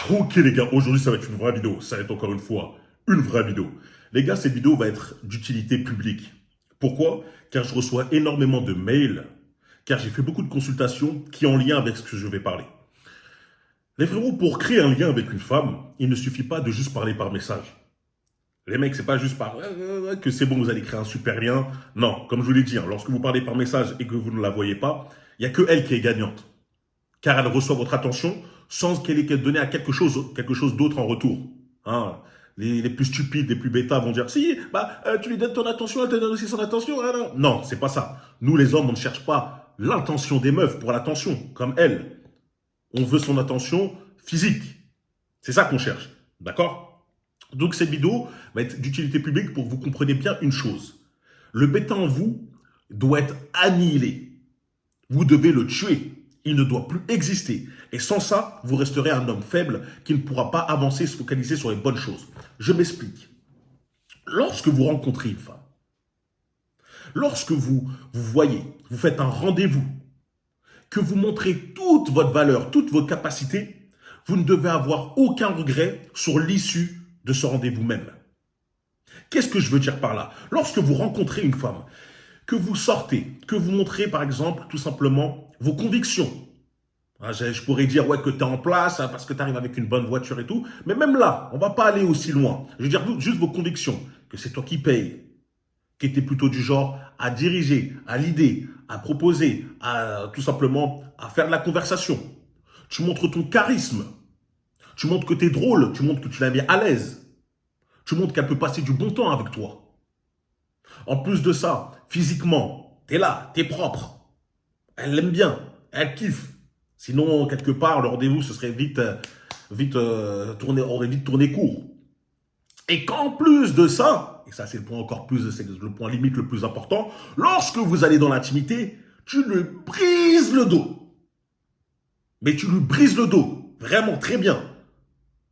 Ok les gars, aujourd'hui ça va être une vraie vidéo, ça va être encore une fois une vraie vidéo. Les gars, cette vidéo va être d'utilité publique. Pourquoi? Car je reçois énormément de mails, car j'ai fait beaucoup de consultations qui sont en lien avec ce que je vais parler. Les frérots, pour créer un lien avec une femme, il ne suffit pas de juste parler par message. Les mecs, c'est pas juste par que c'est bon, vous allez créer un super lien. Non, comme je vous l'ai dit, lorsque vous parlez par message et que vous ne la voyez pas, il n'y a que elle qui est gagnante. Car elle reçoit votre attention sans qu'elle ait donné à quelque chose d'autre en retour. Hein. Les plus stupides, les plus bêtas vont dire si, tu lui donnes ton attention, elle te donne aussi son attention. Hein, non, non, c'est pas ça. Nous, les hommes, on ne cherche pas l'intention des meufs pour l'attention, comme elle. On veut son attention physique. C'est ça qu'on cherche. D'accord? Donc, cette vidéo va être d'utilité publique pour que vous compreniez bien une chose. Le bêta en vous doit être annihilé. Vous devez le tuer. Il ne doit plus exister. Et sans ça, vous resterez un homme faible qui ne pourra pas avancer, se focaliser sur les bonnes choses. Je m'explique. Lorsque vous rencontrez une femme, lorsque vous voyez, vous faites un rendez-vous, que vous montrez toute votre valeur, toutes vos capacités, vous ne devez avoir aucun regret sur l'issue de ce rendez-vous même. Qu'est-ce que je veux dire par là? Lorsque vous rencontrez une femme, que vous sortez, que vous montrez par exemple tout simplement vos convictions. Je pourrais dire ouais, que tu es en place parce que tu arrives avec une bonne voiture et tout, mais même là, on ne va pas aller aussi loin. Je veux dire juste vos convictions, que c'est toi qui payes, qui était plutôt du genre à diriger, à l'idée, à proposer, à tout simplement à faire de la conversation. Tu montres ton charisme, tu montres que tu es drôle, tu montres que tu la mets à l'aise, tu montres qu'elle peut passer du bon temps avec toi. En plus de ça, physiquement, t'es là, t'es propre. Elle l'aime bien, elle kiffe. Sinon, quelque part, le rendez-vous, ce serait aurait vite tourné court. Et qu'en plus de ça, et ça c'est le point encore plus, c'est le point limite le plus important, lorsque vous allez dans l'intimité, tu lui brises le dos. Mais tu lui brises le dos, vraiment très bien.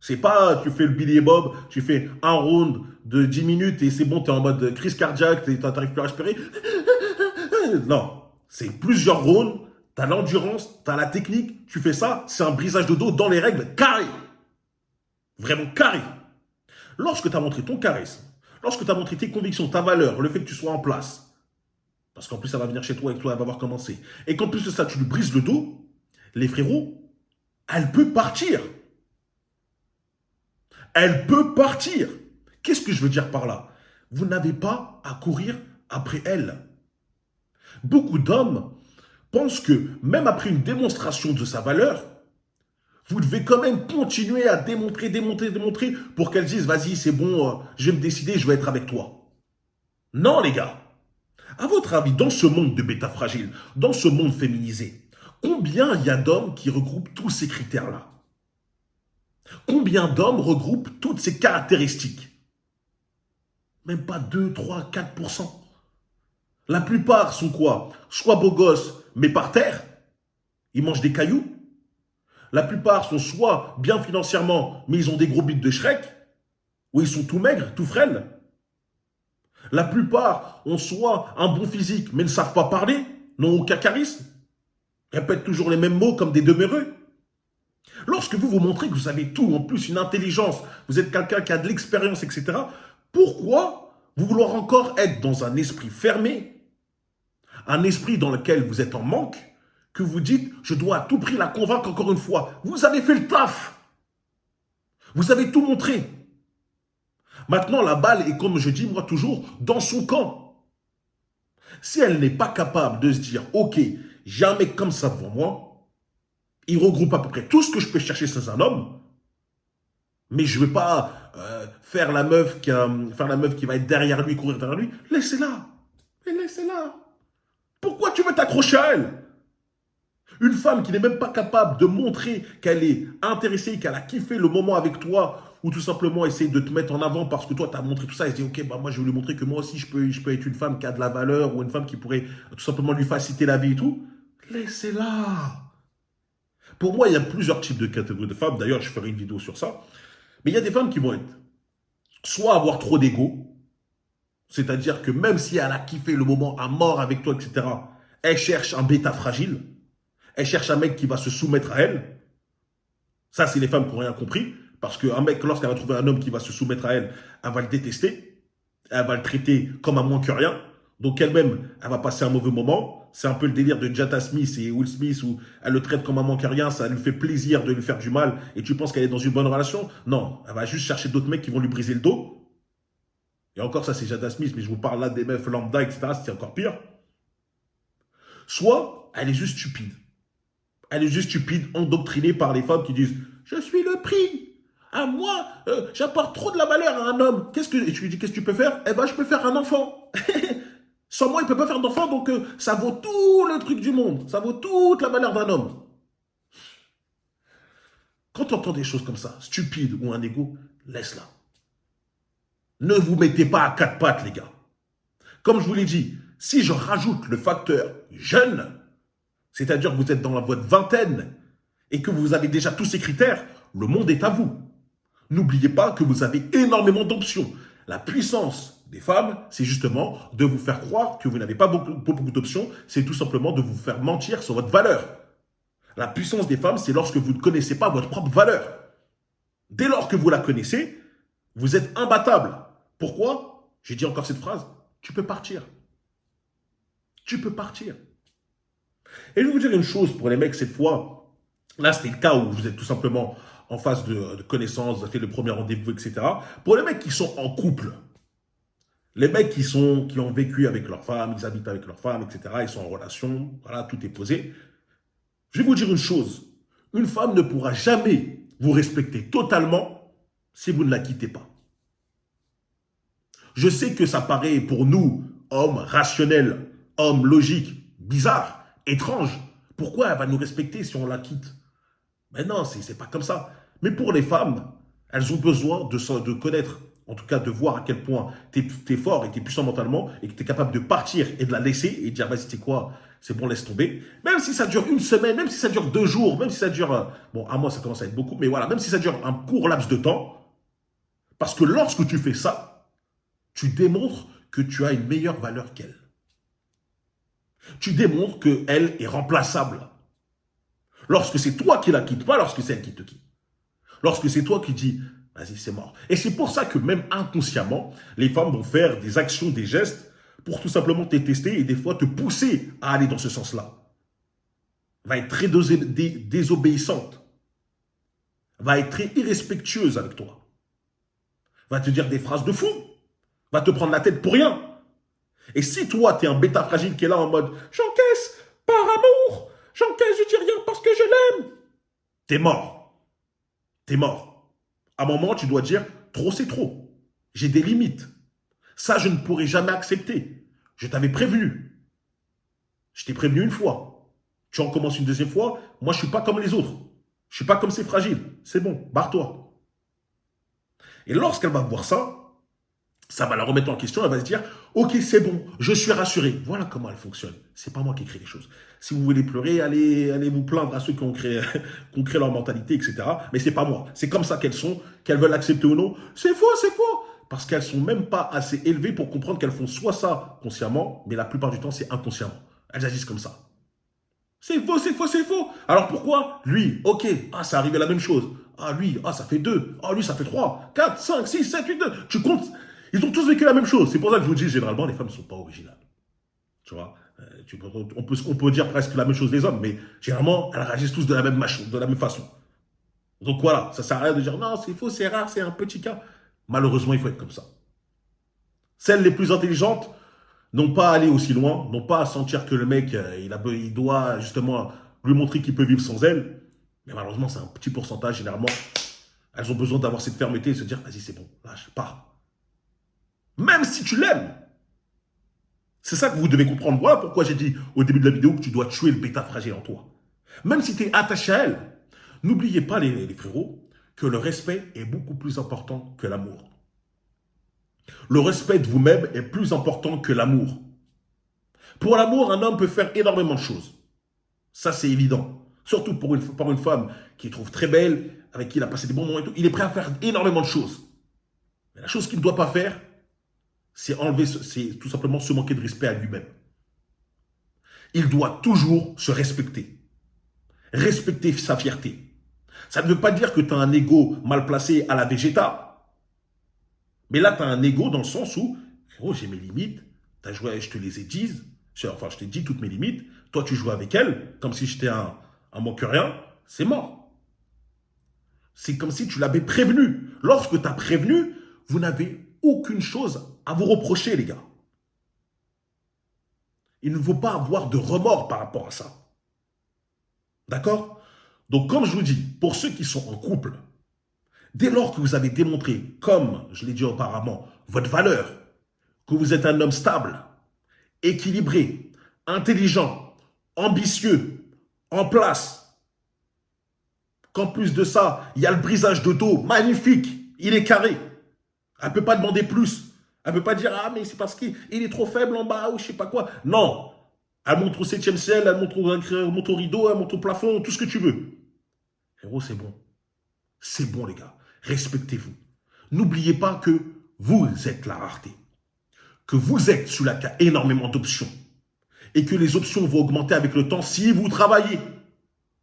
C'est pas, tu fais le Billy et Bob, tu fais un round de 10 minutes et c'est bon, t'es en mode crise cardiaque, t'arrives plus à respirer. Non, c'est plusieurs rounds, t'as l'endurance, t'as la technique, tu fais ça, c'est un brisage de dos dans les règles, carré. Vraiment carré. Lorsque t'as montré ton charisme, lorsque t'as montré tes convictions, ta valeur, le fait que tu sois en place, parce qu'en plus ça va venir chez toi et que toi elle va voir comment c'est, et qu'en plus de ça tu lui brises le dos, les frérots, elle peut partir. Elle peut partir. Qu'est-ce que je veux dire par là? Vous n'avez pas à courir après elle. Beaucoup d'hommes pensent que même après une démonstration de sa valeur, vous devez quand même continuer à démontrer pour qu'elle dise vas-y c'est bon, je vais me décider, je vais être avec toi. Non les gars. À votre avis, dans ce monde de bêta fragile, dans ce monde féminisé, combien il y a d'hommes qui regroupent tous ces critères-là? Combien d'hommes regroupent toutes ces caractéristiques? Même pas 2, 3, 4%. La plupart sont quoi? Soit beaux gosses, mais par terre. Ils mangent des cailloux. La plupart sont soit bien financièrement, mais ils ont des gros bites de Shrek. Ou ils sont tout maigres, tout frêles. La plupart ont soit un bon physique, mais ne savent pas parler, n'ont aucun charisme. Répètent toujours les mêmes mots comme des demeureux. Lorsque vous vous montrez que vous avez tout, en plus une intelligence, vous êtes quelqu'un qui a de l'expérience, etc., pourquoi vous vouloir encore être dans un esprit fermé, un esprit dans lequel vous êtes en manque, que vous dites, je dois à tout prix la convaincre encore une fois. Vous avez fait le taf. Vous avez tout montré. Maintenant, la balle est, comme je dis moi toujours, dans son camp. Si elle n'est pas capable de se dire, ok, j'ai un mec comme ça devant moi, il regroupe à peu près tout ce que je peux chercher chez un homme, mais je ne vais pas faire la meuf qui va être derrière lui, courir derrière lui. Laissez-la. Laissez-la. Pourquoi tu veux t'accrocher à elle? Une femme qui n'est même pas capable de montrer qu'elle est intéressée, qu'elle a kiffé le moment avec toi, ou tout simplement essayer de te mettre en avant parce que toi, tu as montré tout ça, et se dit, ok, moi, je vais lui montrer que moi aussi, je peux être une femme qui a de la valeur, ou une femme qui pourrait tout simplement lui faciliter la vie et tout. Laissez-la. Pour moi, il y a plusieurs types de catégories de femmes. D'ailleurs, je ferai une vidéo sur ça. Mais il y a des femmes qui vont être soit avoir trop d'ego, c'est-à-dire que même si elle a kiffé le moment à mort avec toi, etc., elle cherche un bêta fragile, elle cherche un mec qui va se soumettre à elle. Ça, c'est les femmes qui n'ont rien compris. Parce qu'un mec, lorsqu'elle va trouver un homme qui va se soumettre à elle, elle va le détester. Elle va le traiter comme un moins que rien. Donc elle-même, elle va passer un mauvais moment. C'est un peu le délire de Jada Smith et Will Smith où elle le traite comme un moins que rien. Ça lui fait plaisir de lui faire du mal. Et tu penses qu'elle est dans une bonne relation? Non, elle va juste chercher d'autres mecs qui vont lui briser le dos. Et encore, ça, c'est Jada Smith. Mais je vous parle là des meufs lambda, etc. C'est encore pire. Soit, elle est juste stupide. Elle est juste stupide, endoctrinée par les femmes qui disent « Je suis le prix. À moi, j'apporte trop de la valeur à un homme. » Et tu lui dis « Qu'est-ce que tu peux faire ?»« Eh ben, je peux faire un enfant. » Sans moi, il ne peut pas faire d'enfant, donc ça vaut tout le truc du monde. Ça vaut toute la valeur d'un homme. Quand tu entends des choses comme ça, stupides ou un ego, laisse-la. Ne vous mettez pas à quatre pattes, les gars. Comme je vous l'ai dit, si je rajoute le facteur jeune, c'est-à-dire que vous êtes dans votre vingtaine et que vous avez déjà tous ces critères, le monde est à vous. N'oubliez pas que vous avez énormément d'options. La puissance des femmes, c'est justement de vous faire croire que vous n'avez pas beaucoup d'options, c'est tout simplement de vous faire mentir sur votre valeur. La puissance des femmes, c'est lorsque vous ne connaissez pas votre propre valeur. Dès lors que vous la connaissez, vous êtes imbattable. Pourquoi? J'ai dit encore cette phrase, tu peux partir. Tu peux partir. Et je vais vous dire une chose pour les mecs cette fois. Là, c'était le cas où vous êtes tout simplement en phase de connaissance, vous avez fait le premier rendez-vous, etc. Pour les mecs qui sont en couple, les mecs qui ont vécu avec leur femme, ils habitent avec leur femme, etc. Ils sont en relation, voilà, tout est posé. Je vais vous dire une chose. Une femme ne pourra jamais vous respecter totalement si vous ne la quittez pas. Je sais que ça paraît pour nous, hommes rationnels, hommes logiques, bizarres, étranges. Pourquoi elle va nous respecter si on la quitte? Mais non, c'est pas comme ça. Mais pour les femmes, elles ont besoin de connaître, en tout cas de voir à quel point tu es fort et tu es puissant mentalement et que tu es capable de partir et de la laisser et de dire, vas-y, c'est quoi? C'est bon, laisse tomber. Même si ça dure une semaine, même si ça dure 2 jours, même si ça dure, bon, un mois, ça commence à être beaucoup, mais voilà, même si ça dure un court laps de temps, parce que lorsque tu fais ça, tu démontres que tu as une meilleure valeur qu'elle. Tu démontres qu'elle est remplaçable. Lorsque c'est toi qui la quittes, pas lorsque c'est elle qui te quitte. Lorsque c'est toi qui dis, vas-y, c'est mort. Et c'est pour ça que même inconsciemment, les femmes vont faire des actions, des gestes pour tout simplement te tester et des fois te pousser à aller dans ce sens-là. Va être très désobéissante. Va être très irrespectueuse avec toi. Va te dire des phrases de fou. Va te prendre la tête pour rien. Et si toi, tu es un bêta fragile qui est là en mode « J'encaisse par amour, j'encaisse, je dis rien parce que je l'aime », t'es mort. T'es mort. À un moment, tu dois dire « Trop, c'est trop. J'ai des limites. Ça, je ne pourrai jamais accepter. Je t'avais prévenu. Je t'ai prévenu une fois. Tu en commences une deuxième fois. Moi, je ne suis pas comme les autres. Je ne suis pas comme ces fragiles. C'est bon, barre-toi. » Et lorsqu'elle va voir ça, ça va la remettre en question, elle va se dire « Ok, c'est bon, je suis rassuré. » Voilà comment elle fonctionne. C'est pas moi qui crée les choses. Si vous voulez pleurer, allez vous plaindre à ceux qui ont créé leur mentalité, etc. Mais c'est pas moi. C'est comme ça qu'elles sont, qu'elles veulent accepter ou non. C'est faux, c'est faux. Parce qu'elles sont même pas assez élevées pour comprendre qu'elles font soit ça consciemment, mais la plupart du temps, c'est inconsciemment. Elles agissent comme ça. C'est faux, c'est faux, c'est faux. Alors pourquoi? Lui, ok, ça arrive à la même chose. Lui, ça fait 2. Lui, ça fait 3, 4, 5, 6, 7, 8, 2. Tu comptes. Ils ont tous vécu la même chose. C'est pour ça que je vous dis, généralement, les femmes ne sont pas originales. Tu vois, on peut dire presque la même chose des hommes, mais généralement, elles réagissent tous de la même façon. Donc voilà, ça ne sert à rien de dire, non, c'est faux, c'est rare, c'est un petit cas. Malheureusement, il faut être comme ça. Celles les plus intelligentes n'ont pas à aller aussi loin, n'ont pas à sentir que le mec, il doit justement lui montrer qu'il peut vivre sans elle. Mais malheureusement, c'est un petit pourcentage. Généralement, elles ont besoin d'avoir cette fermeté et se dire, vas-y, c'est bon, lâche, pars. Même si tu l'aimes. C'est ça que vous devez comprendre. Voilà pourquoi j'ai dit au début de la vidéo que tu dois tuer le bêta fragile en toi. Même si tu es attaché à elle, n'oubliez pas les frérots que le respect est beaucoup plus important que l'amour. Le respect de vous-même est plus important que l'amour. Pour l'amour, un homme peut faire énormément de choses. Ça, c'est évident. Surtout pour une femme qu'il trouve très belle, avec qui il a passé des bons moments et tout. Il est prêt à faire énormément de choses. Mais la chose qu'il ne doit pas faire, c'est tout simplement se manquer de respect à lui-même. Il doit toujours se respecter. Respecter sa fierté. Ça ne veut pas dire que tu as un ego mal placé à la Vegeta. Mais là, tu as un ego dans le sens où, frérot, j'ai mes limites. T'as joué, je te les ai dit. Enfin, je t'ai dit toutes mes limites. Toi, tu joues avec elle, comme si j'étais un rien. C'est mort. C'est comme si tu l'avais prévenu. Lorsque tu as prévenu, vous n'avez aucune chose à vous reprocher, les gars. Il ne faut pas avoir de remords par rapport à ça. D'accord? Donc, comme je vous dis, pour ceux qui sont en couple, dès lors que vous avez démontré, comme je l'ai dit auparavant, votre valeur, que vous êtes un homme stable, équilibré, intelligent, ambitieux, en place, qu'en plus de ça, il y a le brisage de dos, magnifique, il est carré. Elle ne peut pas demander plus. Elle ne peut pas dire, ah, mais c'est parce qu'il est trop faible en bas ou je ne sais pas quoi. Non. Elle montre au 7e ciel, elle montre au rideau, elle montre au plafond, tout ce que tu veux. Héros, c'est bon. C'est bon, les gars. Respectez-vous. N'oubliez pas que vous êtes la rareté. Que vous êtes celui-là qui a énormément d'options. Et que les options vont augmenter avec le temps si vous travaillez.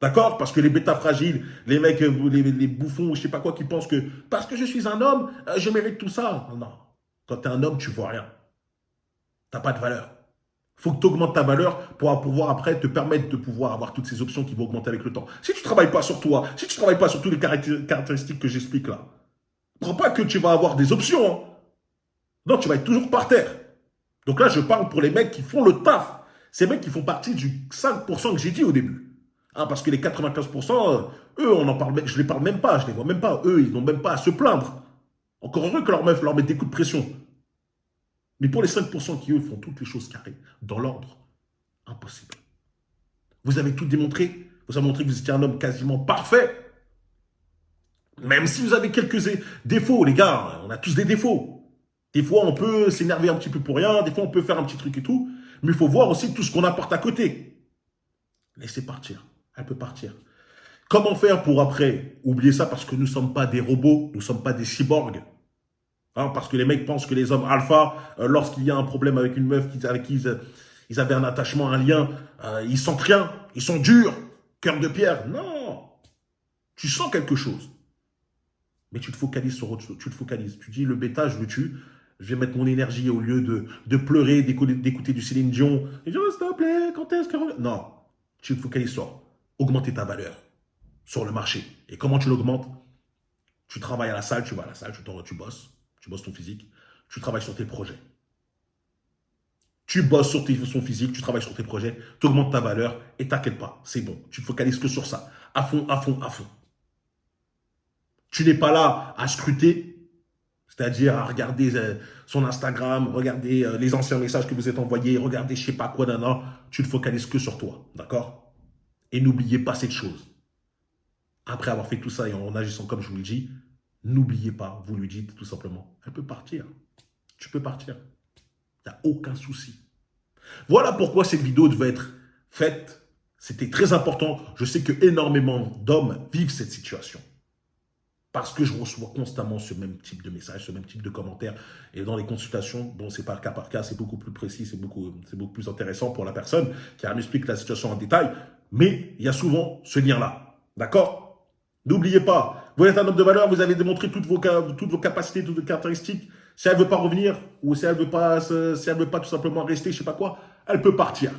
D'accord? Parce que les bêtas fragiles, les mecs, les bouffons, je ne sais pas quoi, qui pensent que parce que je suis un homme, je mérite tout ça. Non. Quand tu es un homme, tu ne vois rien. Tu n'as pas de valeur. Il faut que tu augmentes ta valeur pour pouvoir après te permettre de pouvoir avoir toutes ces options qui vont augmenter avec le temps. Si tu ne travailles pas sur toi, si tu ne travailles pas sur toutes les caractéristiques que j'explique là, ne crois pas que tu vas avoir des options. Hein. Non, tu vas être toujours par terre. Donc là, je parle pour les mecs qui font le taf. Ces mecs qui font partie du 5% que j'ai dit au début. Hein, parce que les 95%, eux, on en parle, je ne les parle même pas, je ne les vois même pas. Eux, ils n'ont même pas à se plaindre. Encore heureux que leur meuf leur mette des coups de pression. Mais pour les 5% qui, eux, font toutes les choses carrées, dans l'ordre, impossible. Vous avez tout démontré. Vous avez montré que vous étiez un homme quasiment parfait. Même si vous avez quelques défauts, les gars, on a tous des défauts. Des fois, on peut s'énerver un petit peu pour rien. Des fois, on peut faire un petit truc et tout. Mais il faut voir aussi tout ce qu'on apporte à côté. Laissez partir. Elle peut partir. Comment faire pour après oublier ça? Parce que nous ne sommes pas des robots, nous ne sommes pas des cyborgs. Hein, parce que les mecs pensent que les hommes alpha, lorsqu'il y a un problème avec une meuf avec qui ils avaient un attachement, un lien, ils sentent rien, ils sont durs, cœur de pierre. Non, tu sens quelque chose. Mais tu te focalises sur autre chose, tu te focalises. Tu dis, le bêta, je le tue, je vais mettre mon énergie au lieu de pleurer, d'écouter du Céline Dion. Et je dis, oh, s'il te plaît, quand est-ce que... Non, tu te focalises sur augmenter ta valeur sur le marché. Et comment tu l'augmentes? Tu travailles à la salle, tu vas à la salle, tu bosses. Tu bosses ton physique, tu travailles sur tes projets. Tu bosses sur son physique, tu travailles sur tes projets, tu augmentes ta valeur et t'inquiète pas, c'est bon. Tu te focalises que sur ça, à fond, à fond, à fond. Tu n'es pas là à scruter, c'est-à-dire à regarder son Instagram, regarder les anciens messages que vous êtes envoyés, regarder je sais pas quoi, non. Tu te focalises que sur toi, d'accord? Et n'oubliez pas cette chose. Après avoir fait tout ça et en agissant comme je vous le dis, n'oubliez pas, vous lui dites tout simplement, elle peut partir. Tu peux partir. Il n'y a aucun souci. Voilà pourquoi cette vidéo devait être faite. C'était très important. Je sais que énormément d'hommes vivent cette situation. Parce que je reçois constamment ce même type de messages, ce même type de commentaires. Et dans les consultations, bon, c'est pas cas par cas, c'est beaucoup plus précis, c'est beaucoup plus intéressant pour la personne qui m'explique la situation en détail. Mais il y a souvent ce lien-là. D'accord? N'oubliez pas, vous êtes un homme de valeur, vous avez démontré toutes vos capacités, toutes vos caractéristiques. Si elle ne veut pas revenir, ou si elle ne veut pas tout simplement rester, je ne sais pas quoi, elle peut partir.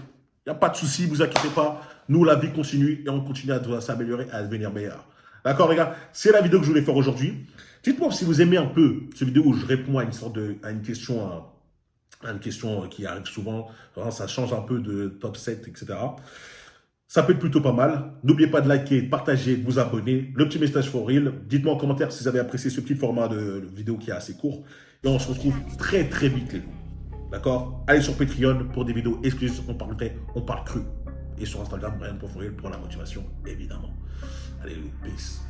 Il n'y a pas de souci, ne vous inquiétez pas. Nous, la vie continue et on continue à s'améliorer, à devenir meilleur. D'accord, les gars? C'est la vidéo que je voulais faire aujourd'hui. Dites-moi si vous aimez un peu cette vidéo où je réponds à une question qui arrive souvent. Ça change un peu de top 7, etc. Ça peut être plutôt pas mal. N'oubliez pas de liker, de partager, de vous abonner. Le petit message for real. Dites-moi en commentaire si vous avez apprécié ce petit format de vidéo qui est assez court. Et on se retrouve très très vite les gars. D'accord? Allez sur Patreon pour des vidéos exclusives. On parle vrai, on parle cru. Et sur Instagram, Brian.forreal pour la motivation, évidemment. Allez, peace.